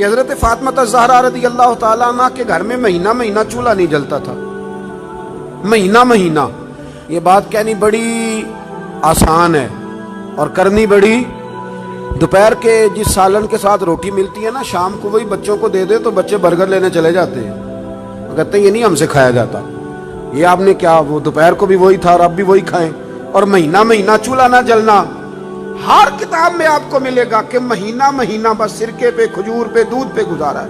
کہ حضرت فاطمہ زہرا رضی اللہ تعالیٰ عنہ کے گھر میں مہینہ مہینہ چولہا نہیں جلتا تھا، مہینہ مہینہ۔ یہ بات کہنی بڑی آسان ہے اور کرنی بڑی، دوپہر کے جس سالن کے ساتھ روٹی ملتی ہے نا، شام کو وہی بچوں کو دے دے تو بچے برگر لینے چلے جاتے ہیں، کہتے ہیں یہ نہیں ہم سے کھایا جاتا، یہ آپ نے کیا، وہ دوپہر کو بھی وہی تھا اور اب بھی وہی کھائیں۔ اور مہینہ مہینہ چولہا نہ جلنا، ہر کتاب میں آپ کو ملے گا کہ مہینہ مہینہ بس سرکے پہ، کھجور پہ، دودھ پہ گزارا ہے،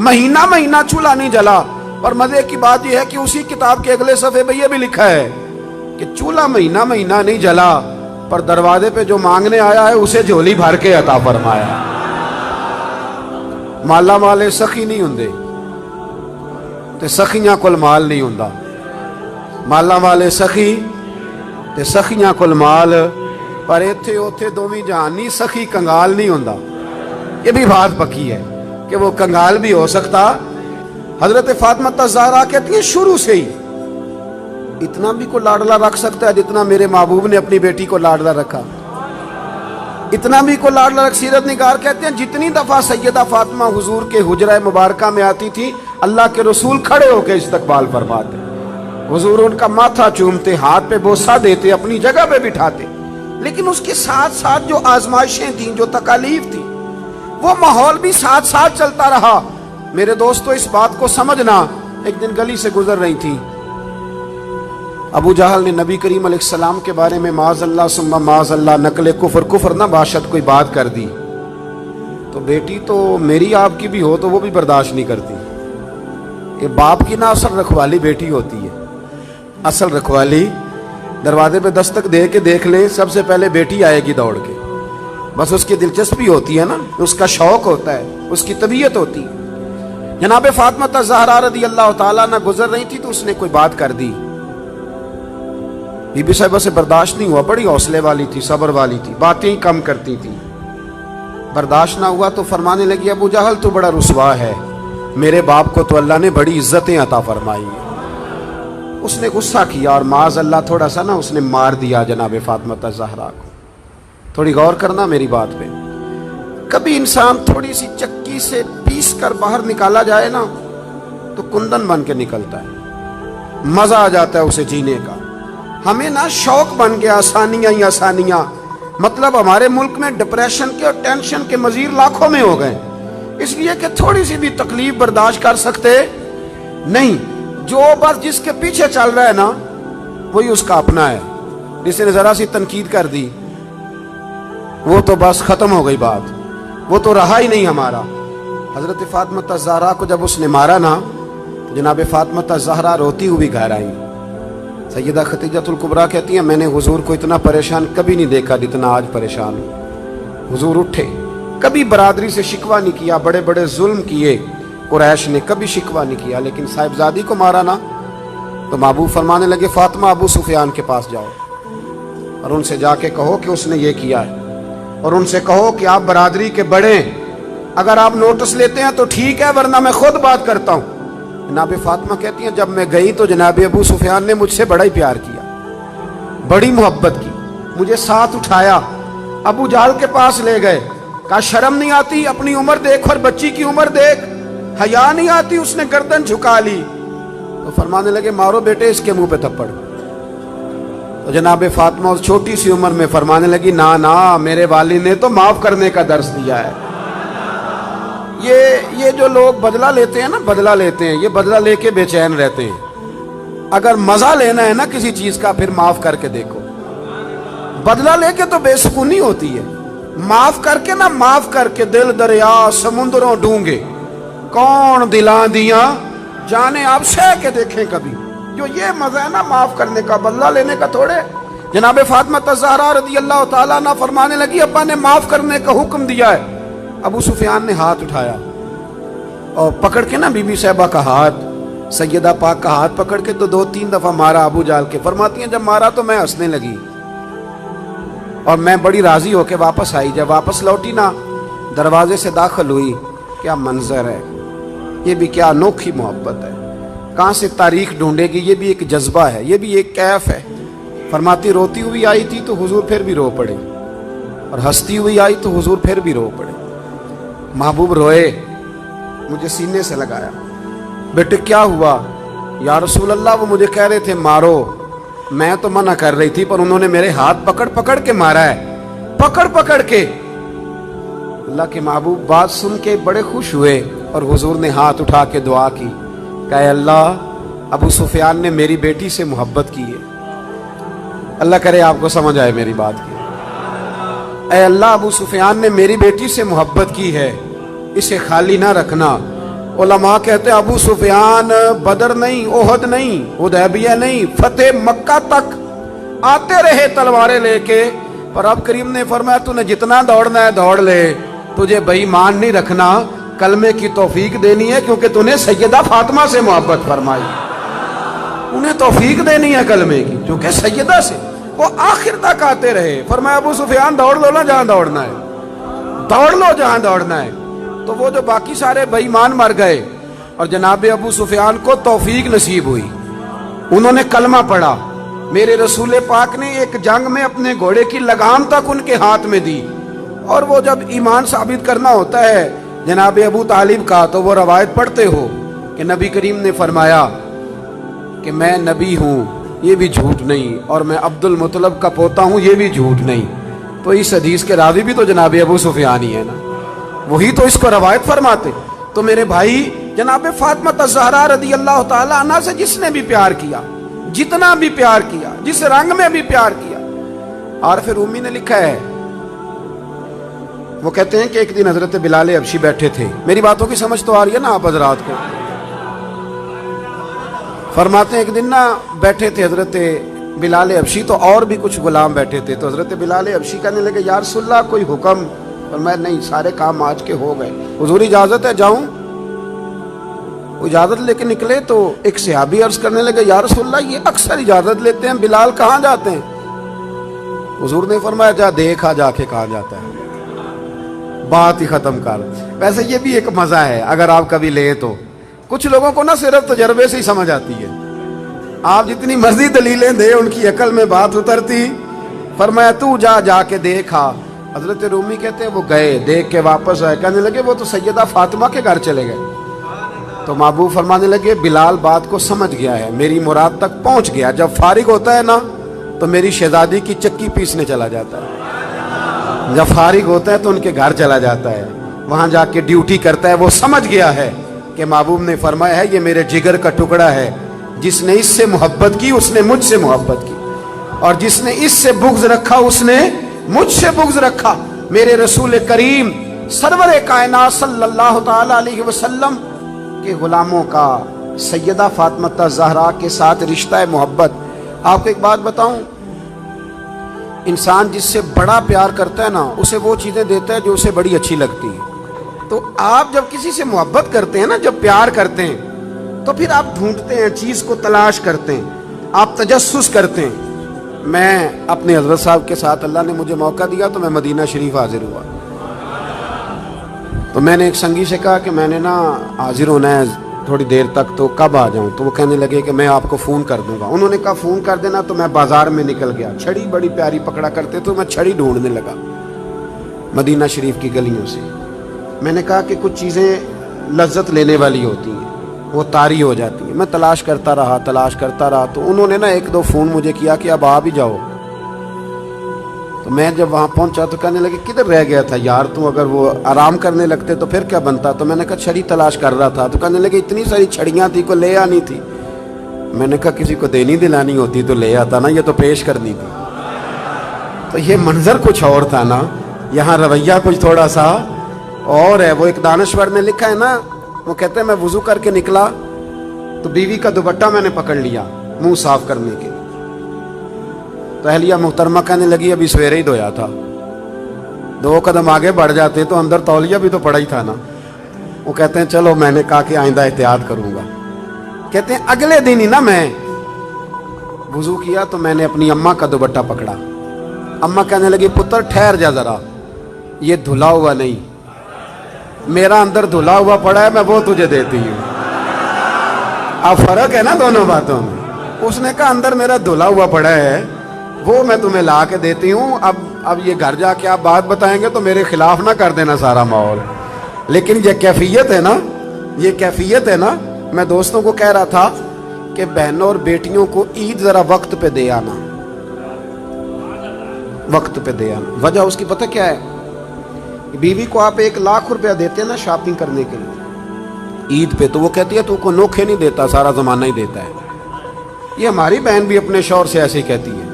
مہینہ مہینہ چولہا نہیں جلا۔ اور مزے کی بات یہ ہے کہ اسی کتاب کے اگلے صفحے پہ یہ بھی لکھا ہے کہ چولہا مہینہ مہینہ نہیں جلا، پر دروازے پہ جو مانگنے آیا ہے اسے جھولی بھر کے عطا فرمایا۔ مالا مالے سخی نہیں ہوندے تے سخیاں کول مال نہیں ہوندا، مالا والے سخی تے سخیاں کول مال، پر ایتھے اوتھے دوویں جہانی سخی کنگال نہیں ہوندا۔ یہ بھی بات پکی ہے کہ وہ کنگال بھی ہو سکتا۔ حضرت فاطمہ زہرا کہتی ہیں شروع سے ہی اتنا بھی کو لاڈلا رکھ سکتا ہے جتنا میرے محبوب نے اپنی بیٹی کو لاڈلا رکھا، اتنا بھی کو لاڈلا رکھ۔ سیرت نگار کہتے ہیں جتنی دفعہ سیدہ فاطمہ حضور کے حجرہ مبارکہ میں آتی تھی، اللہ کے رسول کھڑے ہو کے استقبال فرماتے، حضور ان کا ماتھا چومتے، ہاتھ پہ بوسہ دیتے، اپنی جگہ پہ بٹھاتے۔ لیکن اس کے ساتھ ساتھ جو آزمائشیں تھیں، جو تکالیف تھی، وہ ماحول بھی ساتھ ساتھ چلتا رہا۔ میرے دوستو اس بات کو سمجھنا، ایک دن گلی سے گزر رہی تھی، ابو جہل نے نبی کریم علیہ السلام کے بارے میں معاذ اللہ ثم معاذ اللہ نقل کفر نہ باشد کوئی بات کر دی، تو بیٹی تو میری آپ کی بھی ہو تو وہ بھی برداشت نہیں کرتی۔ یہ باپ کی نہ اصل رکھوالی بیٹی ہوتی ہے، اصل رکھوالی دروازے پہ دستک دے کے دیکھ لیں، سب سے پہلے بیٹی آئے گی دوڑ کے، بس اس کی دلچسپی ہوتی ہے نا، اس کا شوق ہوتا ہے، اس کی طبیعت ہوتی ہے۔ جناب فاطمہ زہرا رضی اللہ تعالیٰ نہ گزر رہی تھی تو اس نے کوئی بات کر دی، بی بی صاحبہ سے برداشت نہیں ہوا، بڑی حوصلے والی تھی، صبر والی تھی، باتیں کم کرتی تھی، برداشت نہ ہوا تو فرمانے لگی ابو جہل تو بڑا رسوا ہے، میرے باپ کو تو اللہ نے بڑی عزتیں عطا فرمائی ہیں۔ اس نے غصہ کیا اور معاذ اللہ تھوڑا سا نا اس نے مار دیا جناب فاطمہ زہرا کو۔ تھوڑی غور کرنا میری بات پہ، کبھی انسان تھوڑی سی چکی سے پیس کر باہر نکالا جائے نا تو کندن بن کے نکلتا ہے، مزہ آ جاتا ہے اسے جینے کا۔ ہمیں نا شوق بن گیا آسانیاں ہی آسانیاں، مطلب ہمارے ملک میں ڈپریشن کے اور ٹینشن کے مزید لاکھوں میں ہو گئے، اس لیے کہ تھوڑی سی بھی تکلیف برداشت کر سکتے نہیں۔ جو بس جس کے پیچھے چل رہا ہے نا وہی اس کا اپنا ہے، جس نے ذرا سی تنقید کر دی وہ تو بس ختم ہو گئی بات، وہ تو رہا ہی نہیں ہمارا۔ حضرت فاطمہ زہرا کو جب اس نے مارا نا، جناب فاطمہ زہرا روتی ہوئی گھر آئی۔ سیدہ خدیجہ الکبریٰ کہتی ہیں میں نے حضور کو اتنا پریشان کبھی نہیں دیکھا جتنا آج پریشان ہوں۔ حضور اٹھے، کبھی برادری سے شکوہ نہیں کیا، بڑے بڑے ظلم کیے قریش نے، کبھی شکوہ نہیں کیا، لیکن صاحبزادی کو مارا نا تو محبوب فرمانے لگے فاطمہ ابو سفیان کے پاس جاؤ اور ان سے جا کے کہو کہ اس نے یہ کیا ہے، اور ان سے کہو کہ آپ برادری کے بڑے ہیں، اگر آپ نوٹس لیتے ہیں تو ٹھیک ہے ورنہ میں خود بات کرتا ہوں۔ جناب فاطمہ کہتی ہیں جب میں گئی تو جناب ابو سفیان نے مجھ سے بڑا ہی پیار کیا، بڑی محبت کی، مجھے ساتھ اٹھایا، ابو جہل کے پاس لے گئے، کہا شرم نہیں آتی، اپنی عمر دیکھ اور بچی کی عمر دیکھ، حیا نہیں آتی، اس نے گردن جھکا لی۔ تو فرمانے لگے مارو بیٹے اس کے منہ پہ تھپڑ۔ تو جناب فاطمہ اس چھوٹی سی عمر میں فرمانے لگی نا نا میرے والد نے تو معاف کرنے کا درس دیا ہے۔ یہ جو لوگ بدلہ لیتے ہیں نا، بدلہ لیتے ہیں، یہ بدلہ لے کے بے چین رہتے ہیں۔ اگر مزہ لینا ہے نا کسی چیز کا پھر معاف کر کے دیکھو، بدلہ لے کے تو بے سکونی ہوتی ہے، معاف کر کے نا، معاف کر کے دل دریا سمندروں ڈونگے کون دلاں دیاں جانے آپ سہ کے دیکھیں کبھی۔ جو یہ مزہ ہے نا معاف کرنے کا، بدلہ لینے کا تھوڑے۔ جناب فاطمہ زہرا رضی اللہ تعالیٰ عنہ فرمانے لگی ابا نے معاف کرنے کا حکم دیا ہے۔ ابو سفیان نے ہاتھ اٹھایا اور پکڑ کے نا بی بی صاحبہ کا ہاتھ، سیدہ پاک کا ہاتھ پکڑ کے تو 2-3 دفعہ مارا ابو جہل کے۔ فرماتی ہیں جب مارا تو میں ہنسنے لگی اور میں بڑی راضی ہو کے واپس آئی۔ جب واپس لوٹی نا دروازے سے داخل ہوئی، کیا منظر ہے، یہ بھی کیا انوکھی محبت ہے، کہاں سے تاریخ ڈھونڈے گی، یہ بھی ایک جذبہ ہے، یہ بھی ایک کیف ہے۔ فرماتی روتی ہوئی آئی تھی تو حضور پھر بھی رو پڑے، اور ہنستی ہوئی آئی تو حضور پھر بھی رو پڑے۔ محبوب روئے مجھے سینے سے لگایا. بیٹے کیا ہوا؟ یا رسول اللہ وہ مجھے کہہ رہے تھے مارو. میں تو منع کر رہی تھی پر انہوں نے میرے ہاتھ پکڑ پکڑ کے مارا ہے, پکڑ پکڑ کے. اللہ کے محبوب بات سن کے بڑے خوش ہوئے اور حضور نے ہاتھ اٹھا کے دعا کی کہ اے اللہ, ابو سفیان نے میری بیٹی سے محبت کی ہے. اللہ کرے آپ کو سمجھ آئے میری بات کی. اے اللہ, ابو سفیان نے میری بیٹی سے محبت کی ہے, اسے خالی نہ رکھنا. علماء کہتے ہیں ابو سفیان بدر نہیں, احد نہیں, حدیبیہ نہیں, فتح مکہ تک آتے رہے تلواریں لے کے, پر اب کریم نے فرمایا تو نے جتنا دوڑنا ہے دوڑ لے, تجھے بے ایمان نہیں رکھنا, کلمے کی توفیق دینی ہے کیونکہ تو نے سیدہ فاطمہ سے محبت فرمائی, انہیں توفیق دینی ہے کلمے کی کیونکہ سیدہ سے. وہ آخر تک آتے رہے. فرمایا ابو سفیان دوڑ لو نا جہاں دوڑنا ہے, دوڑ لو جہاں دوڑنا ہے. تو وہ جو باقی سارے بے ایمان مر گئے اور جناب ابو سفیان کو توفیق نصیب ہوئی, انہوں نے کلمہ پڑھا. میرے رسول پاک نے ایک جنگ میں اپنے گھوڑے کی لگام تک ان کے ہاتھ میں دی, اور وہ جب ایمان ثابت کرنا ہوتا ہے جناب ابو طالب کا تو وہ روایت پڑھتے ہو کہ نبی کریم نے فرمایا کہ میں نبی ہوں, یہ بھی جھوٹ نہیں, اور میں عبد المطلب کا پوتا ہوں, یہ بھی جھوٹ نہیں. تو اس حدیث کے راوی بھی تو جناب ابو سفیان ہی ہے نا, وہی تو اس کو روایت فرماتے. تو میرے بھائی جناب فاطمہ الزہرا رضی اللہ تعالی عنہ سے جس نے بھی پیار کیا, جتنا بھی پیار کیا, جس رنگ میں بھی پیار کیا. اور پھر رومی نے لکھا ہے, وہ کہتے ہیں کہ ایک دن حضرت بلال حبشی بیٹھے تھے. میری باتوں کی سمجھ تو آ رہی ہے نا آپ حضرات کو؟ فرماتے ہیں ایک دن نا بیٹھے تھے حضرت بلال حبشی, تو اور بھی کچھ غلام بیٹھے تھے. تو حضرت بلال حبشی کہنے لگے یا رسول اللہ کوئی حکم؟ اور میں نہیں, سارے کام آج کے ہو گئے, حضور اجازت ہے جاؤں؟ وہ اجازت لے کے نکلے. تو ایک صحابی عرض کرنے لگے یا رسول اللہ یہ اکثر اجازت لیتے ہیں, بلال کہاں جاتے ہیں؟ حضور نے فرمایا جا دیکھا جا کے کہاں جاتا ہے, بات ہی ختم کر. ویسے یہ بھی ایک مزہ ہے اگر آپ کبھی لیں تو. کچھ لوگوں کو نا صرف تجربے سے ہی سمجھ آتی ہے, آپ جتنی مرضی دلیلیں دیں ان کی عقل میں بات اترتی. فرمایا تو جا, جا کے دیکھا. حضرت رومی کہتے ہیں وہ گئے, دیکھ کے واپس آئے, کہنے لگے وہ تو سیدہ فاطمہ کے گھر چلے گئے. تو محبوب فرمانے لگے بلال بات کو سمجھ گیا ہے, میری مراد تک پہنچ گیا. جب فارغ ہوتا ہے نا تو میری شہزادی کی چکی پیسنے چلا جاتا ہے, جب فارغ ہوتا ہے تو ان کے گھر چلا جاتا ہے, وہاں جا کے ڈیوٹی کرتا ہے. وہ سمجھ گیا ہے کہ محبوب نے فرمایا ہے یہ میرے جگر کا ٹکڑا ہے, جس نے اس سے محبت کی اس نے مجھ سے محبت کی, اور جس نے اس سے بغض رکھا اس نے مجھ سے بغض رکھا. میرے رسول کریم سرور کائنات صلی اللہ تعالی علیہ وسلم کے غلاموں کا سیدہ فاطمہ الزہرا کے ساتھ رشتہ محبت. آپ کو ایک بات بتاؤں, انسان جس سے بڑا پیار کرتا ہے نا اسے وہ چیزیں دیتا ہے جو اسے بڑی اچھی لگتی ہے. تو آپ جب کسی سے محبت کرتے ہیں نا, جب پیار کرتے ہیں تو پھر آپ ڈھونڈتے ہیں, چیز کو تلاش کرتے ہیں, آپ تجسس کرتے ہیں. میں اپنے حضرت صاحب کے ساتھ اللہ نے مجھے موقع دیا تو میں مدینہ شریف حاضر ہوا. تو میں نے ایک سنگی سے کہا کہ میں نے نا حاضر ہونا ہے تھوڑی دیر تک, تو کب آ جاؤں؟ تو وہ کہنے لگے کہ میں آپ کو فون کر دوں گا. انہوں نے کہا فون کر دینا. تو میں بازار میں نکل گیا, چھڑی بڑی پیاری پکڑا کرتے تو میں چھڑی ڈھونڈنے لگا مدینہ شریف کی گلیوں سے. میں نے کہا کہ کچھ چیزیں لذت لینے والی ہوتی ہیں, وہ طاری ہو جاتی ہیں. میں تلاش کرتا رہا. تو انہوں نے نا ایک دو فون مجھے کیا کہ اب آ بھی جاؤ. تو میں جب وہاں پہنچا تو کہنے لگے کدھر رہ گیا تھا یار تو, اگر وہ آرام کرنے لگتے تو پھر کیا بنتا؟ تو میں نے کہا چھڑی تلاش کر رہا تھا. تو کہنے لگے اتنی ساری چھڑیاں تھی, کو لے آنی تھی. میں نے کہا کسی کو دینی دلانی ہوتی تو لے آتا نا, یہ تو پیش کرنی تھی. تو یہ منظر کچھ اور تھا نا, یہاں رویہ کچھ تھوڑا سا اور ہے. وہ ایک دانشور نے لکھا ہے نا, وہ کہتے ہیں میں وضو کر کے نکلا تو بیوی کا دوپٹہ میں نے پکڑ لیا منہ صاف کرنے کے. تو اہلیہ محترمہ کہنے لگی ابھی سویرے ہی دھویا تھا. 2 قدم آگے بڑھ جاتے تو اندر تولیہ بھی تو پڑا ہی تھا نا. وہ کہتے ہیں چلو میں نے کہا کہ آئندہ احتیاط کروں گا. کہتے ہیں اگلے دن ہی نا میں وضو کیا تو میں نے اپنی اماں کا دوپٹہ پکڑا. اماں کہنے لگی پتر ٹھہر جا ذرا, یہ دھلا ہوا نہیں, میرا اندر دھلا ہوا پڑا ہے, میں وہ تجھے دیتی ہوں. اب فرق ہے نا دونوں باتوں میں. اس نے کہا اندر میرا دھلا ہوا پڑا ہے, وہ میں تمہیں لا کے دیتی ہوں. اب یہ گھر جا کے آپ بات بتائیں گے تو میرے خلاف نہ کر دینا سارا ماحول. لیکن یہ کیفیت ہے نا, یہ کیفیت ہے نا. میں دوستوں کو کہہ رہا تھا کہ بہنوں اور بیٹیوں کو عید ذرا وقت پہ دے آنا, وقت پہ دے آنا. وجہ اس کی پتہ کیا ہے؟ بیوی کو آپ 1,00,000 روپیہ دیتے ہیں نا شاپنگ کرنے کے لیے عید پہ, تو وہ کہتی ہے تو کو نوکھے نہیں دیتا, سارا زمانہ ہی دیتا ہے. یہ ہماری بہن بھی اپنے شوہر سے ایسے ہی کہتی ہے,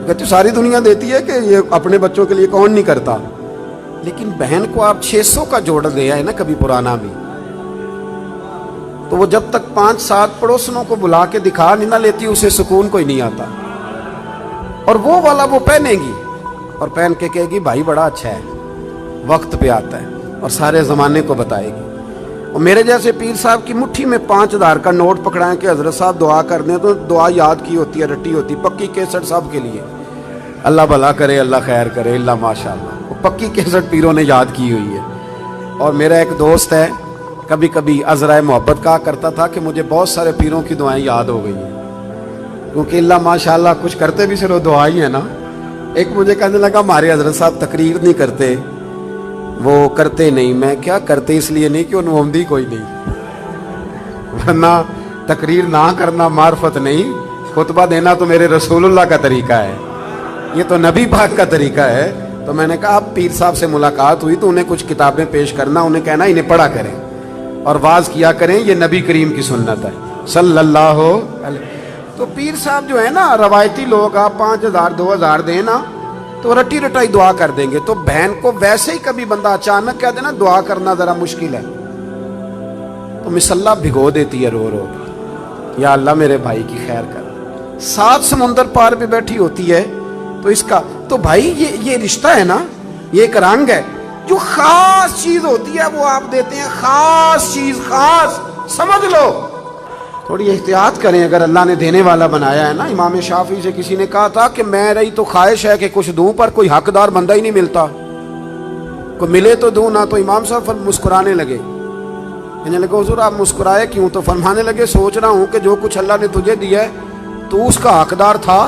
کہتی ساری دنیا دیتی ہے کہ یہ اپنے بچوں کے لیے کون نہیں کرتا. لیکن بہن کو آپ 600 کا جوڑ دے آئے نا کبھی پرانا بھی, تو وہ جب تک 5-7 پڑوسنوں کو بلا کے دکھا نہیں نہ لیتی اسے سکون کوئی نہیں آتا. اور وہ والا وہ پہنے گی اور پہن کے کہے گی بھائی بڑا اچھا ہے, وقت پہ آتا ہے, اور سارے زمانے کو بتائے گی. اور میرے جیسے پیر صاحب کی مٹھی میں 5,000 کا نوٹ پکڑائیں کہ حضرت صاحب دعا کر دیں, تو دعا یاد کی ہوتی ہے, رٹی ہوتی, پکی کیسٹ صاحب کے لیے. اللہ بھلا کرے, اللہ خیر کرے, اللہ ماشاء اللہ, وہ پکی کیسٹ پیروں نے یاد کی ہوئی ہے. اور میرا ایک دوست ہے, کبھی کبھی عذرائے محبت کہا کرتا تھا کہ مجھے بہت سارے پیروں کی دعائیں یاد ہو گئی ہیں, کیونکہ اللہ ماشاء اللہ کچھ کرتے بھی صرف دعا ہی ہے نا. ایک مجھے کہنے لگا ہمارے حضرت صاحب تقریر نہیں کرتے, وہ کرتے نہیں. میں کیا کرتے اس لیے نہیں کہ ان محمدی کوئی نہیں, ورنہ تقریر نہ کرنا معرفت نہیں, خطبہ دینا تو میرے رسول اللہ کا طریقہ ہے, یہ تو نبی پاک کا طریقہ ہے. تو میں نے کہا اب پیر صاحب سے ملاقات ہوئی تو انہیں کچھ کتابیں پیش کرنا, انہیں کہنا انہیں پڑھا کریں اور واز کیا کریں, یہ نبی کریم کی سنت ہے صلی اللہ علیہ. تو پیر صاحب جو ہے نا روایتی لوگ, آپ 5,000 2,000 دیں نا تو رٹی رٹائی دعا کر دیں گے. تو بہن کو ویسے ہی کبھی بندہ اچانک کہہ دے نا دعا کرنا ذرا مشکل ہے, تو مسلح بھگو دیتی ہے رو رو, یا اللہ میرے بھائی کی خیر کر. 7 سمندر پار بھی بیٹھی ہوتی ہے, تو اس کا تو بھائی یہ رشتہ ہے نا, یہ ایک رنگ ہے. جو خاص چیز ہوتی ہے وہ آپ دیتے ہیں, خاص چیز, خاص سمجھ لو. تھوڑی احتیاط کریں اگر اللہ نے دینے والا بنایا ہے نا. امام شافعی سے کسی نے کہا تھا کہ میں رہی تو خواہش ہے کہ کچھ دوں, پر کوئی حقدار بندہ ہی نہیں ملتا, کوئی ملے تو دوں نہ. تو امام صاحب مسکرانے لگے, کہنے لگے حضور آپ مسکرائے کیوں؟ تو فرمانے لگے سوچ رہا ہوں کہ جو کچھ اللہ نے تجھے دیا ہے تو اس کا حقدار تھا,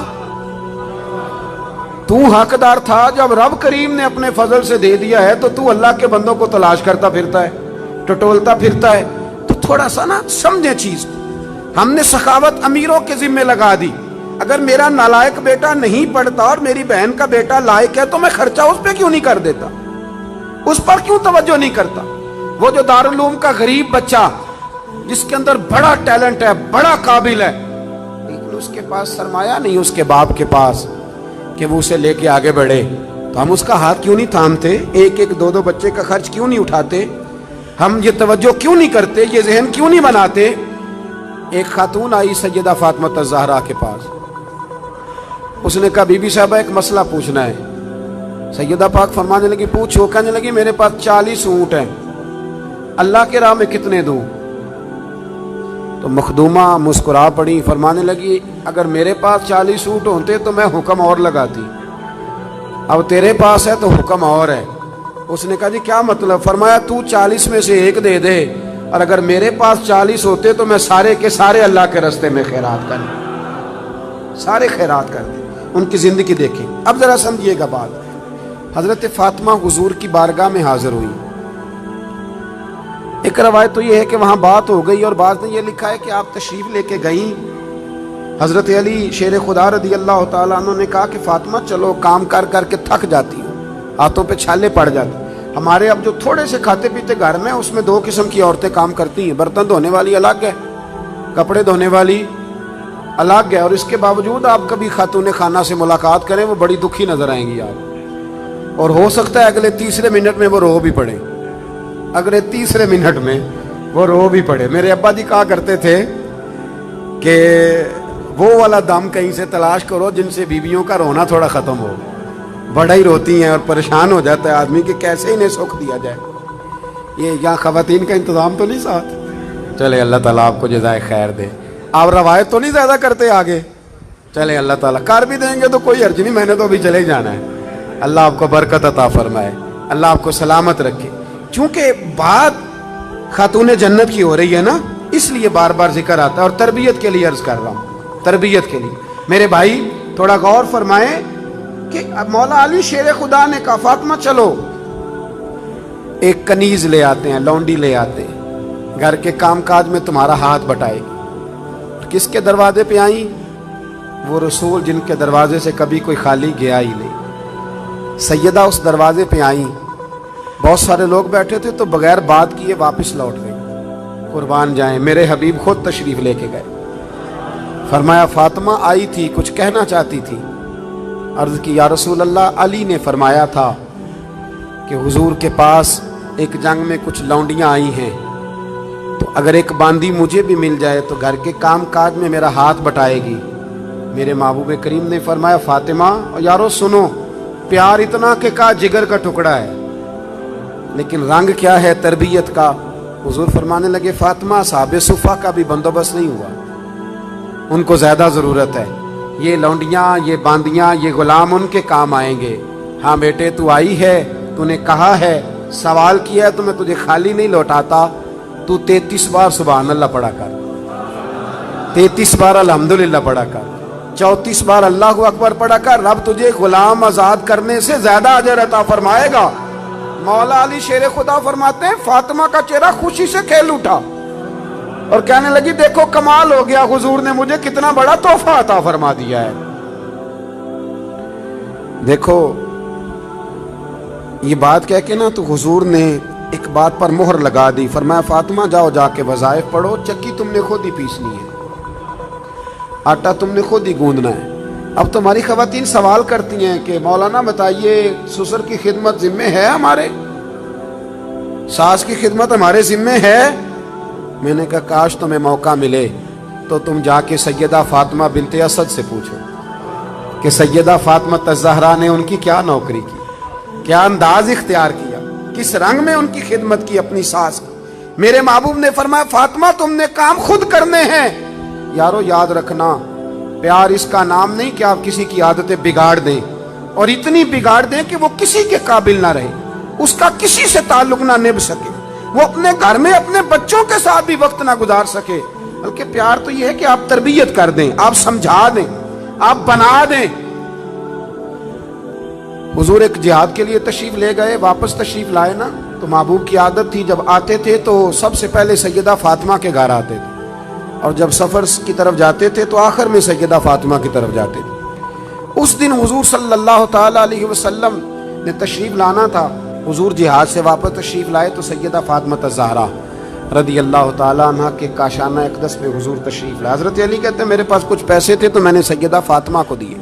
تو حقدار تھا. جب رب کریم نے اپنے فضل سے دے دیا ہے تو اللہ کے بندوں کو تلاش کرتا پھرتا ہے, ٹٹولتا پھرتا ہے. تو تھوڑا سا نا سمجھیں چیز کو. ہم نے سخاوت امیروں کے ذمے لگا دی. اگر میرا نالائق بیٹا نہیں پڑھتا اور میری بہن کا بیٹا لائق ہے تو میں خرچہ اس پہ کیوں نہیں کر دیتا, اس پر کیوں توجہ نہیں کرتا. وہ جو دارالعلوم کا غریب بچہ جس کے اندر بڑا ٹیلنٹ ہے, بڑا قابل ہے, لیکن اس کے پاس سرمایہ نہیں اس کے باپ کے پاس کہ وہ اسے لے کے آگے بڑھے, تو ہم اس کا ہاتھ کیوں نہیں تھامتے؟ 1-1 2-2 بچے کا خرچ کیوں نہیں اٹھاتے؟ ہم یہ توجہ کیوں نہیں کرتے, یہ ذہن کیوں نہیں بناتے؟ ایک خاتون آئی سیدہ فاطمہ الزہرا کے پاس, اس نے کہا بی بی صاحبہ ایک مسئلہ پوچھنا ہے. سیدہ پاک فرمانے لگی پوچھو. کہنے لگی میرے پاس 40 اونٹ ہیں, اللہ کے راہ میں کتنے دوں؟ تو مخدومہ مسکرا پڑی, فرمانے لگی اگر میرے پاس 40 اونٹ ہوتے تو میں حکم اور لگاتی, اب تیرے پاس ہے تو حکم اور ہے. اس نے کہا جی کیا مطلب؟ فرمایا تو 40 میں سے 1 دے دے, اور اگر میرے پاس 40 ہوتے تو میں سارے کے سارے اللہ کے راستے میں خیرات کر دیں, سارے خیرات کر دیں. ان کی زندگی دیکھیں. اب ذرا سمجھیے گا بات. حضرت فاطمہ حضور کی بارگاہ میں حاضر ہوئی. ایک روایت تو یہ ہے کہ وہاں بات ہو گئی, اور بعض نے یہ لکھا ہے کہ آپ تشریف لے کے گئیں. حضرت علی شیر خدا رضی اللہ تعالیٰ عنہ نے کہا کہ فاطمہ چلو, کام کر کر کے تھک جاتی ہوں, ہاتھوں پہ چھالے پڑ جاتے. ہمارے اب جو تھوڑے سے کھاتے پیتے گھر میں, اس میں 2 قسم کی عورتیں کام کرتی ہیں, برتن دھونے والی الگ ہے, کپڑے دھونے والی الگ ہے. اور اس کے باوجود آپ کبھی خاتون خانہ سے ملاقات کریں, وہ بڑی دکھی نظر آئیں گی آپ, اور ہو سکتا ہے اگلے 3 منٹ میں وہ رو بھی پڑے, اگلے 3 منٹ میں وہ رو بھی پڑے. میرے ابا جی کہا کرتے تھے کہ وہ والا دم کہیں سے تلاش کرو جن سے بیویوں کا رونا تھوڑا ختم ہو. بڑا ہی روتی ہیں اور پریشان ہو جاتا ہے آدمی کہ کیسے انہیں سکھ دیا جائے. یہ یہاں خواتین کا انتظام تو نہیں ساتھ؟ چلے اللہ تعالیٰ آپ کو جزائے خیر دے. آپ روایت تو نہیں زیادہ کرتے آگے, چلے اللہ تعالیٰ کر بھی دیں گے تو کوئی حرج نہیں, میں نے تو ابھی چلے ہی جانا ہے. اللہ آپ کو برکت عطا فرمائے, اللہ آپ کو سلامت رکھے. چونکہ بات خاتون جنت کی ہو رہی ہے نا, اس لیے بار بار ذکر آتا ہے, اور تربیت کے لیے عرض کر رہا ہوں, تربیت کے لیے. میرے بھائی تھوڑا غور فرمائیں کہ مولا علی شیر خدا نے کہا فاطمہ چلو, ایک کنیز لے آتے ہیں, لونڈی لے آتے ہیں, گھر کے کام کاج میں تمہارا ہاتھ بٹائے گی۔ کس کے دروازے پہ آئیں؟ وہ رسول جن کے دروازے سے کبھی کوئی خالی گیا ہی نہیں۔ سیدہ اس دروازے پہ آئیں، بہت سارے لوگ بیٹھے تھے تو بغیر بات کیے واپس لوٹ گئے۔ قربان جائیں، میرے حبیب خود تشریف لے کے گئے۔ فرمایا فاطمہ آئی تھی، کچھ کہنا چاہتی تھی۔ عرض کی یا رسول اللہ، علی نے فرمایا تھا کہ حضور کے پاس ایک جنگ میں کچھ لونڈیاں آئی ہیں، تو اگر ایک باندی مجھے بھی مل جائے تو گھر کے کام کاج میں میرا ہاتھ بٹائے گی۔ میرے محبوب کریم نے فرمایا فاطمہ یارو سنو، پیار اتنا کہ کا جگر کا ٹکڑا ہے، لیکن رنگ کیا ہے تربیت کا۔ حضور فرمانے لگے فاطمہ صحاب صفہ کا بھی بندوبست نہیں ہوا، ان کو زیادہ ضرورت ہے، یہ لونڈیاں، یہ باندیاں، یہ غلام ان کے کام آئیں گے۔ ہاں بیٹے تو آئی ہے، تو نے کہا ہے، سوال کیا ہے، تو میں تجھے خالی نہیں لوٹاتا۔ تو 33 بار سبحان اللہ پڑھا کر، 33 بار الحمدللہ پڑھا کر، 34 بار اللہ اکبر پڑھا کر، رب تجھے غلام آزاد کرنے سے زیادہ اجر عطا فرمائے گا۔ مولا علی شیر خدا فرماتے ہیں فاطمہ کا چہرہ خوشی سے کھل اٹھا اور کہنے لگی دیکھو کمال ہو گیا، حضور نے مجھے کتنا بڑا تحفہ عطا فرما دیا ہے۔ دیکھو یہ بات کہہ کے نا تو حضور نے ایک بات پر مہر لگا دی۔ فرمایا فاطمہ جاؤ جا کے وظائف پڑھو، چکی تم نے خود ہی پیسنی ہے، آٹا تم نے خود ہی گوندنا ہے۔ اب تمہاری خواتین سوال کرتی ہیں کہ مولانا بتائیے سسر کی خدمت ذمہ ہے ہمارے، ساس کی خدمت ہمارے ذمہ ہے؟ میں نے کہا کاش تمہیں موقع ملے تو تم جا کے سیدہ فاطمہ بنت اسد سے پوچھو کہ سیدہ فاطمہ الزہرا نے ان کی کیا نوکری کی، کیا انداز اختیار کیا، کس رنگ میں ان کی خدمت کی اپنی ساس کی۔ میرے محبوب نے فرمایا فاطمہ تم نے کام خود کرنے ہیں۔ یارو یاد رکھنا، پیار اس کا نام نہیں کہ آپ کسی کی عادتیں بگاڑ دیں، اور اتنی بگاڑ دیں کہ وہ کسی کے قابل نہ رہے، اس کا کسی سے تعلق نہ نبھ سکے، وہ اپنے گھر میں اپنے بچوں کے ساتھ بھی وقت نہ گزار سکے۔ بلکہ پیار تو یہ ہے کہ آپ تربیت کر دیں، آپ سمجھا دیں، آپ بنا دیں۔ حضور ایک جہاد کے لیے تشریف لے گئے، واپس تشریف لائے نا، تو محبوب کی عادت تھی جب آتے تھے تو سب سے پہلے سیدہ فاطمہ کے گھر آتے تھے، اور جب سفر کی طرف جاتے تھے تو آخر میں سیدہ فاطمہ کی طرف جاتے تھے۔ اس دن حضور صلی اللہ تعالی علیہ وسلم نے تشریف لانا تھا، حضور جہاد سے واپس تشریف لائے تو سیدہ فاطمہ الزہرا رضی اللہ تعالیٰ عنہ کے کاشانہ اقدس پہ حضور تشریف لائے۔ حضرت علی کہتے ہیں میرے پاس کچھ پیسے تھے تو میں نے سیدہ فاطمہ کو دیے،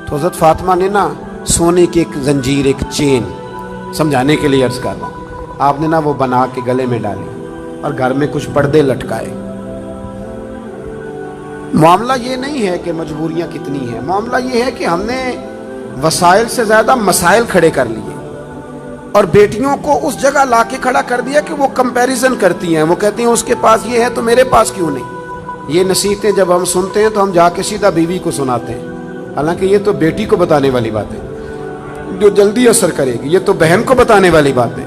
تو حضرت فاطمہ نے نا سونے کی ایک زنجیر، ایک چین، سمجھانے کے لیے عرض کر رہا ہوں، آپ نے نا وہ بنا کے گلے میں ڈالی اور گھر میں کچھ پردے لٹکائے۔ معاملہ یہ نہیں ہے کہ مجبوریاں کتنی ہیں، معاملہ یہ ہے کہ ہم نے وسائل سے زیادہ مسائل کھڑے کر لیے، اور بیٹیوں کو اس جگہ لا کے کھڑا کر دیا کہ وہ کمپیریزن کرتی ہیں، وہ کہتی ہیں اس کے پاس یہ ہے تو میرے پاس کیوں نہیں۔ یہ نصیحتیں جب ہم سنتے ہیں تو ہم جا کے سیدھا بیوی کو سناتے ہیں، حالانکہ یہ تو بیٹی کو بتانے والی بات ہے جو جلدی اثر کرے گی، یہ تو بہن کو بتانے والی بات ہے،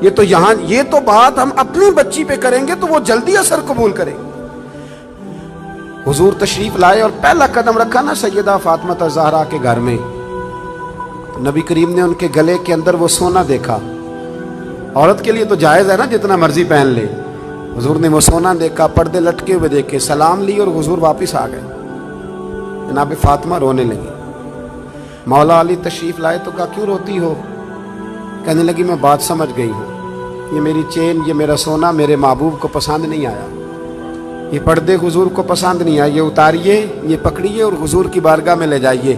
یہ تو یہاں یہ تو بات ہم اپنی بچی پہ کریں گے تو وہ جلدی اثر قبول کرے گی۔ حضور تشریف لائے اور پہلا قدم رکھا نا سیدہ فاطمہ الزہرا کے گھر میں، نبی کریم نے ان کے گلے کے اندر وہ سونا دیکھا۔ عورت کے لیے تو جائز ہے نا جتنا مرضی پہن لے، حضور نے وہ سونا دیکھا، پردے لٹکے ہوئے دیکھے، سلام لی اور حضور واپس آ گئے۔ جناب فاطمہ رونے لگی۔ مولا علی تشریف لائے تو کہا کیوں روتی ہو؟ کہنے لگی میں بات سمجھ گئی ہوں، یہ میری چین، یہ میرا سونا میرے محبوب کو پسند نہیں آیا، یہ پردے حضور کو پسند نہیں آئے، یہ اتاریے، یہ پکڑیے اور حضور کی بارگاہ میں لے جائیے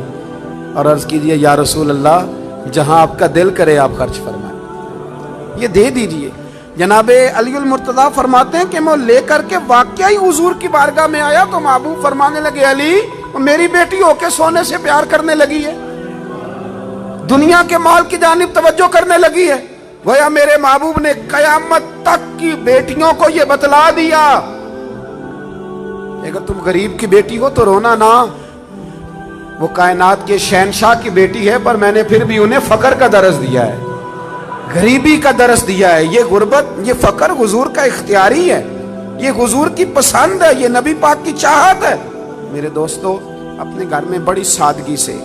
اور عرض کیجئے یا رسول اللہ جہاں آپ کا دل کرے آپ خرچ فرمائیں، یہ دے دیجئے۔ جناب علی المرتضیٰ فرماتے ہیں کہ میں لے کر کے واقعی حضور کی بارگاہ میں آیا تو محبوب فرمانے لگے علی میری بیٹی ہو کے سونے سے پیار کرنے لگی ہے، دنیا کے مال کی جانب توجہ کرنے لگی ہے۔ گویا میرے محبوب نے قیامت تک کی بیٹیوں کو یہ بتلا دیا اگر تم غریب کی بیٹی ہو تو رونا نہ، وہ کائنات کے شہنشاہ کی بیٹی ہے پر میں نے پھر بھی انہیں فقر کا درس دیا ہے، غریبی کا درس دیا ہے۔ یہ غربت، یہ فقر حضور کا اختیاری ہے، یہ حضور کی پسند ہے، یہ نبی پاک کی چاہت ہے۔ میرے دوستو اپنے گھر میں بڑی سادگی سے،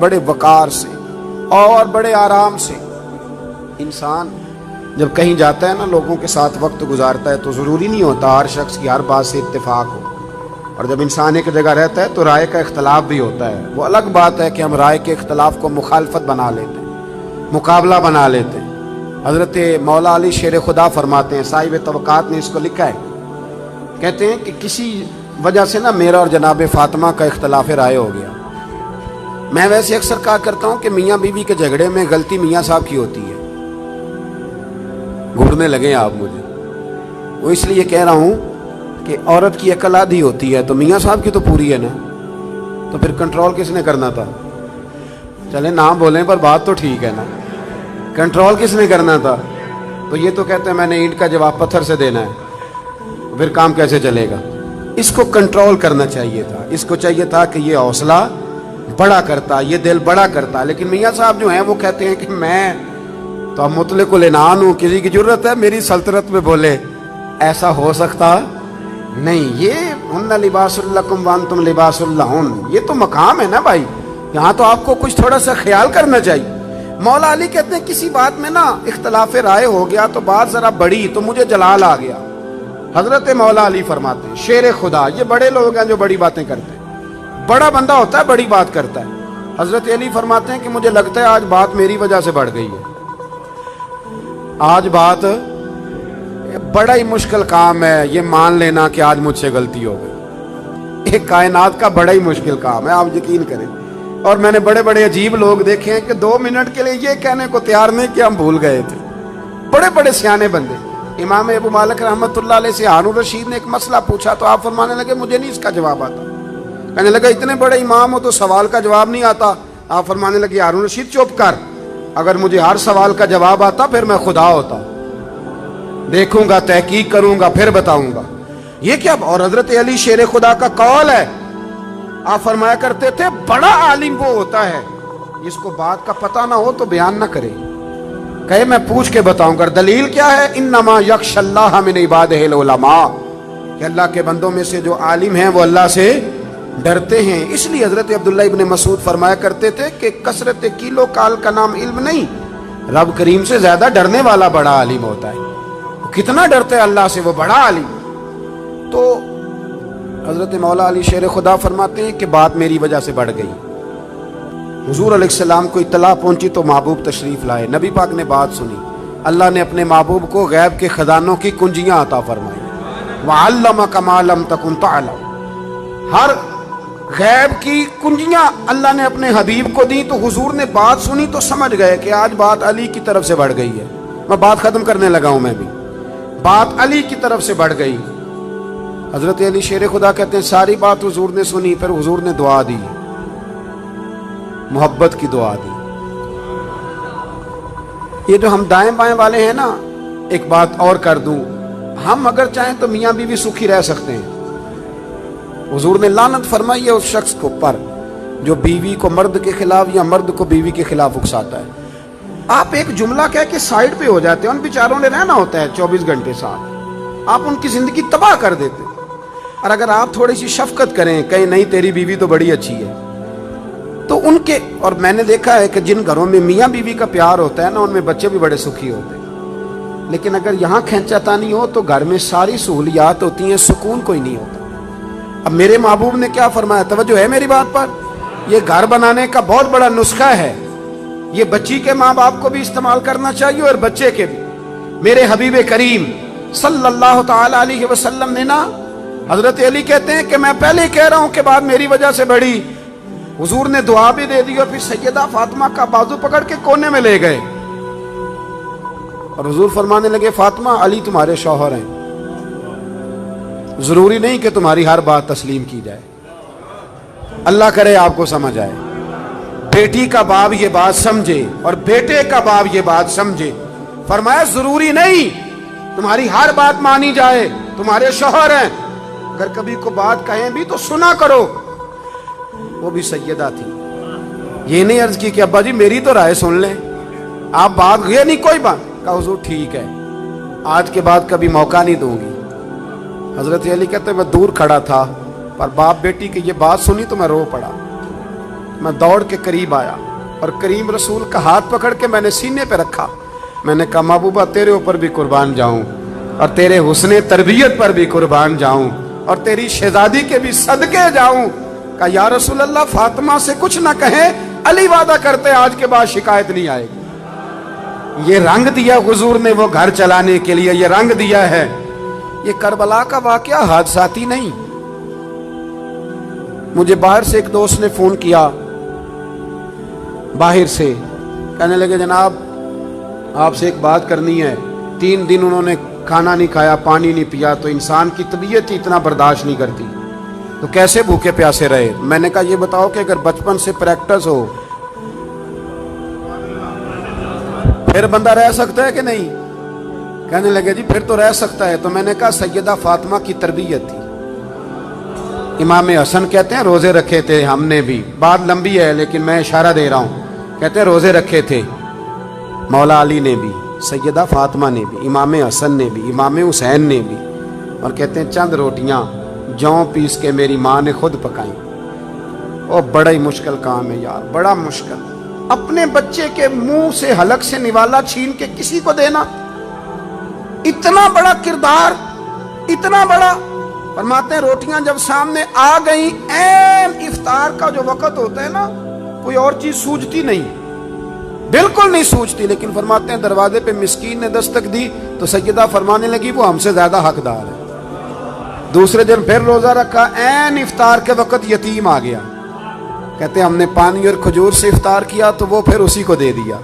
بڑے وقار سے اور بڑے آرام سے انسان جب کہیں جاتا ہے نا لوگوں کے ساتھ وقت گزارتا ہے تو ضروری نہیں ہوتا ہر شخص کی ہر بات سے اتفاق ہو، اور جب انسان ایک جگہ رہتا ہے تو رائے کا اختلاف بھی ہوتا ہے۔ وہ الگ بات ہے کہ ہم رائے کے اختلاف کو مخالفت بنا لیتے ہیں، مقابلہ بنا لیتے ہیں۔ حضرت مولا علی شیر خدا فرماتے ہیں، صاحب طبقات نے اس کو لکھا ہے، کہتے ہیں کہ کسی وجہ سے نا میرا اور جناب فاطمہ کا اختلاف رائے ہو گیا۔ میں ویسے اکثر کہا کرتا ہوں کہ میاں بیوی کے جھگڑے میں غلطی میاں صاحب کی ہوتی ہے۔ گھورنے لگے آپ مجھے، وہ اس لیے کہہ رہا ہوں کہ عورت کی عقل آدھی ہوتی ہے تو میاں صاحب کی تو پوری ہے نا، تو پھر کنٹرول کس نے کرنا تھا؟ چلے نام بولیں پر بات تو ٹھیک ہے نا، کنٹرول کس نے کرنا تھا؟ تو یہ تو کہتے ہیں میں نے اینٹ کا جواب پتھر سے دینا ہے، پھر کام کیسے چلے گا؟ اس کو کنٹرول کرنا چاہیے تھا، اس کو چاہیے تھا کہ یہ حوصلہ بڑا کرتا، یہ دل بڑا کرتا، لیکن میاں صاحب جو ہیں وہ کہتے ہیں کہ میں تو اب مطلق العنان ہوں، کسی کی ضرورت ہے میری سلطنت میں بولے، ایسا ہو سکتا نہیں۔ یہ ہن لباس لکم وانتم لباس لہن، یہ تو مقام ہے نا بھائی، یہاں تو آپ کو کچھ تھوڑا سا خیال کرنا چاہیے۔ مولا علی کہتے ہیں کسی بات میں نا اختلاف رائے ہو گیا تو بات ذرا بڑی تو مجھے جلال آ گیا۔ حضرت مولا علی فرماتے ہیں، شیر خدا، یہ بڑے لوگ ہیں جو بڑی باتیں کرتے ہیں، بڑا بندہ ہوتا ہے بڑی بات کرتا ہے۔ حضرت علی فرماتے ہیں کہ مجھے لگتا ہے آج بات میری وجہ سے بڑھ گئی ہے، آج بات بڑا ہی مشکل کام ہے یہ مان لینا کہ آج مجھ سے غلطی ہو گئی۔ ایک کائنات کا بڑا ہی مشکل کام ہے، آپ یقین کریں۔ اور میں نے بڑے بڑے عجیب لوگ دیکھے ہیں کہ 2 منٹ کے لیے یہ کہنے کو تیار نہیں کہ ہم بھول گئے تھے، بڑے بڑے سیانے بندے۔ امام ابو مالک رحمۃ اللہ علیہ سے ہارون رشید نے ایک مسئلہ پوچھا تو آپ فرمانے لگے مجھے نہیں اس کا جواب آتا۔ کہنے لگا اتنے بڑے امام ہو تو سوال کا جواب نہیں آتا؟ آپ فرمانے لگے ہارون رشید چپ کر، اگر مجھے ہر سوال کا جواب آتا پھر میں خدا ہوتا، دیکھوں گا، تحقیق کروں گا، پھر بتاؤں گا۔ یہ کیا؟ اور حضرت علی شیر خدا کا قول ہے، آپ فرمایا کرتے تھے بڑا عالم وہ ہوتا ہے جس کو بات کا پتہ نہ ہو تو بیان نہ کرے، کہے میں پوچھ کے بتاؤں گا۔ دلیل کیا ہے؟ انما یخشی اللہ من عبادہ العلماء، کہ اللہ کے بندوں میں سے جو عالم ہیں وہ اللہ سے ڈرتے ہیں۔ اس لیے حضرت عبداللہ ابن مسعود فرمایا کرتے تھے کہ کثرت کیلو کال کا نام علم نہیں، رب کریم سے زیادہ ڈرنے والا بڑا عالم ہوتا ہے۔ وہ کتنا ڈرتا ہے اللہ سے، وہ بڑا عالم۔ تو حضرت مولا علی شیر خدا فرماتے ہیں کہ بات میری وجہ سے بڑھ گئی۔ حضور علیہ السلام کو اطلاع پہنچی تو محبوب تشریف لائے، نبی پاک نے بات سنی، اللہ نے اپنے محبوب کو غیب کے خزانوں کی کنجیاں عطا فرمائی۔ وَعَلَّمَكَ مَا لَمْ تَكُنْ تَعْلَمْ، ہر غیب کی کنجیاں اللہ نے اپنے حبیب کو دی۔ تو حضور نے بات سنی تو سمجھ گئے کہ آج بات علی کی طرف سے بڑھ گئی ہے۔ میں بات ختم کرنے لگا ہوں، میں بھی بات علی کی طرف سے بڑھ گئی۔ حضرت علی شیر خدا کہتے ہیں ساری بات حضور نے سنی، پھر حضور نے دعا دی، محبت کی دعا دی۔ یہ جو ہم دائیں بائیں والے ہیں نا، ایک بات اور کر دوں، ہم اگر چاہیں تو میاں بیوی سکھی رہ سکتے ہیں۔ حضور نے لعنت فرمائی ہے اس شخص کو پر جو بیوی کو مرد کے خلاف یا مرد کو بیوی کے خلاف اکساتا ہے۔ آپ ایک جملہ کہہ کے سائڈ پہ ہو جاتے ہیں، ان بیچاروں نے رہنا ہوتا ہے 24 گھنٹے ساتھ، آپ ان کی زندگی تباہ کر دیتے۔ اور اگر آپ تھوڑی سی شفقت کریں، کہیں نہیں تیری بیوی تو بڑی اچھی ہے، تو ان کے، اور میں نے دیکھا ہے کہ جن گھروں میں میاں بیوی کا پیار ہوتا ہے نا، ان میں بچے بھی بڑے سکھی ہوتے ہیں۔ لیکن اگر یہاں کھینچاتانی ہو تو گھر میں ساری سہولیات ہوتی ہیں، سکون کوئی نہیں ہوتا۔ اب میرے محبوب نے کیا فرمایا، توجہ ہے میری بات پر؟ یہ گھر بنانے کا بہت بڑا نسخہ ہے، یہ بچی کے ماں باپ کو بھی استعمال کرنا چاہیے اور بچے کے بھی۔ میرے حبیب کریم صلی اللہ تعالی علیہ وسلم نے نا، حضرت علی کہتے ہیں کہ میں پہلے ہی کہہ رہا ہوں کہ بات میری وجہ سے بڑھی، حضور نے دعا بھی دے دی اور پھر سیدہ فاطمہ کا بازو پکڑ کے کونے میں لے گئے اور حضور فرمانے لگے فاطمہ علی تمہارے شوہر ہیں، ضروری نہیں کہ تمہاری ہر بات تسلیم کی جائے۔ اللہ کرے آپ کو سمجھ آئے، بیٹی کا باپ یہ بات سمجھے اور بیٹے کا باپ یہ بات سمجھے۔ فرمایا ضروری نہیں تمہاری ہر بات مانی جائے، تمہارے شوہر ہیں، اگر کبھی کو بات کہیں بھی تو سنا کرو۔ وہ بھی سیدہ تھی، یہ نہیں عرض کی کہ ابا جی میری تو رائے سن لیں، آپ بات یہ نہیں کوئی بات، کہا حضور ٹھیک ہے، آج کے بعد کبھی موقع نہیں دوں گی۔ حضرت علی کہتے ہیں میں دور کھڑا تھا پر باپ بیٹی کی یہ بات سنی تو میں رو پڑا، میں دوڑ کے قریب آیا اور کریم رسول کا ہاتھ پکڑ کے میں نے سینے پہ رکھا میں نے کہا محبوبہ تیرے اوپر بھی قربان جاؤں اور تیرے حسن تربیت پر بھی قربان جاؤں اور تیری شہزادی کے بھی صدقے جاؤں. کہا یا رسول اللہ فاطمہ سے کچھ نہ کہیں, علی وعدہ کرتے آج کے بعد شکایت نہیں آئے گی. یہ رنگ دیا حضور نے وہ گھر چلانے کے لیے, یہ رنگ دیا ہے. یہ کربلا کا واقعہ حادثاتی نہیں. مجھے باہر سے ایک دوست نے فون کیا, باہر سے, کہنے لگے جناب آپ سے ایک بات کرنی ہے. 3 دن انہوں نے کھانا نہیں کھایا, پانی نہیں پیا, تو انسان کی طبیعت ہی اتنا برداشت نہیں کرتی, تو کیسے بھوکے پیاسے رہے. میں نے کہا یہ بتاؤ کہ اگر بچپن سے پریکٹس ہو پھر بندہ رہ سکتا ہے کہ نہیں؟ کہنے لگے جی پھر تو رہ سکتا ہے. تو میں نے کہا سیدہ فاطمہ کی تربیت تھی. امام حسن کہتے ہیں روزے رکھے تھے ہم نے بھی, بات لمبی ہے لیکن میں اشارہ دے رہا ہوں. کہتے ہیں روزے رکھے تھے مولا علی نے بھی, سیدہ فاطمہ نے بھی, امام حسن نے بھی, امام حسین نے بھی. اور کہتے ہیں چند روٹیاں جوں پیس کے میری ماں نے خود پکائیں. وہ بڑا ہی مشکل کام ہے یار, بڑا مشکل. اپنے بچے کے منہ سے حلق سے نوالا چھین کے کسی کو دینا, اتنا بڑا کردار, اتنا بڑا. فرماتے ہیں روٹیاں جب سامنے آ گئیں, عین افطار کا جو وقت ہوتا ہے نا, کوئی اور چیز سوجتی نہیں, بالکل نہیں سوچتی. لیکن فرماتے ہیں دروازے پہ مسکین نے دستک دی تو سیدہ فرمانے لگی وہ ہم سے زیادہ حقدار ہے. دوسرے دن پھر روزہ رکھا, عین افطار کے وقت یتیم آ گیا. کہتے ہیں ہم نے پانی اور کھجور سے افطار کیا تو وہ پھر اسی کو دے دیا.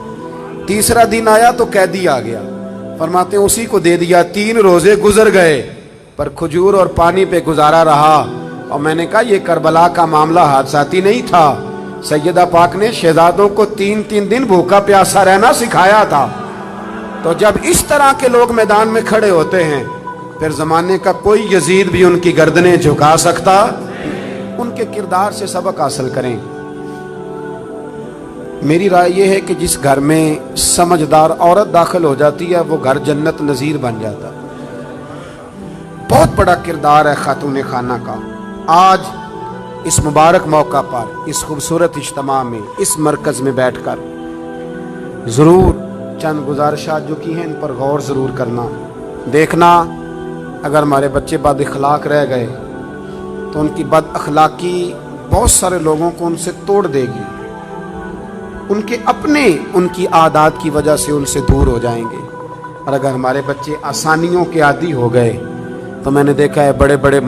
تیسرا دن آیا تو قیدی آ گیا. فرماتے ہیں اسی کو دے دیا. 3 روزے گزر گئے پر کھجور اور پانی پہ گزارا رہا. اور میں نے کہا یہ کربلا کا معاملہ حادثاتی نہیں تھا. سیدہ پاک نے شہزادوں کو 3 دن بھوکا پیاسا رہنا سکھایا تھا. تو جب اس طرح کے لوگ میدان میں کھڑے ہوتے ہیں پھر زمانے کا کوئی یزید بھی ان کی گردنیں جھکا سکتا. ان کے کردار سے سبق حاصل کریں. میری رائے یہ ہے کہ جس گھر میں سمجھدار عورت داخل ہو جاتی ہے وہ گھر جنت نظیر بن جاتا. بہت بڑا کردار ہے خاتون خانہ کا. آج اس مبارک موقع پر, اس خوبصورت اجتماع میں, اس مرکز میں بیٹھ کر ضرور چند گزارشات جو کی ہیں ان پر غور ضرور کرنا. دیکھنا اگر ہمارے بچے بد اخلاق رہ گئے تو ان کی بد اخلاقی بہت سارے لوگوں کو ان سے توڑ دے گی. ان کے اپنے ان کی عادات کی وجہ سے ان سے دور ہو جائیں گے. اور اگر ہمارے بچے آسانیوں کے عادی ہو گئے تو میں نے دیکھا ہے بڑے بڑے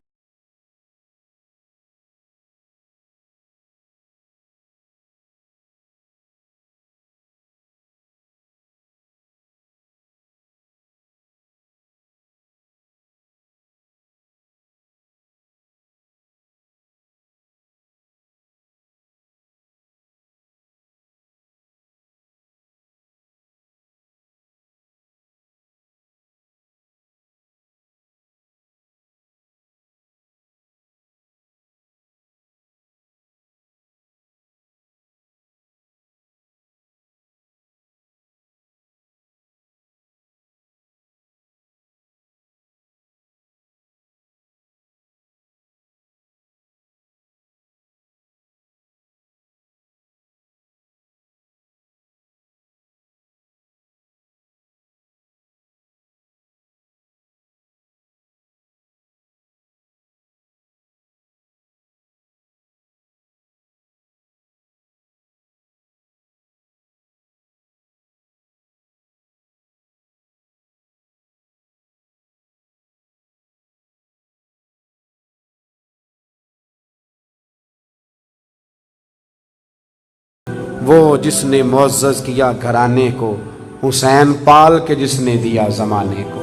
وہ جس نے معزز کیا گھرانے کو, حسین پال کے جس نے دیا زمانے کو.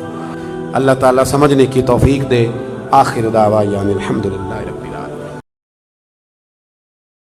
اللہ تعالیٰ سمجھنے کی توفیق دے. آخر دعوانا الحمدللہ رب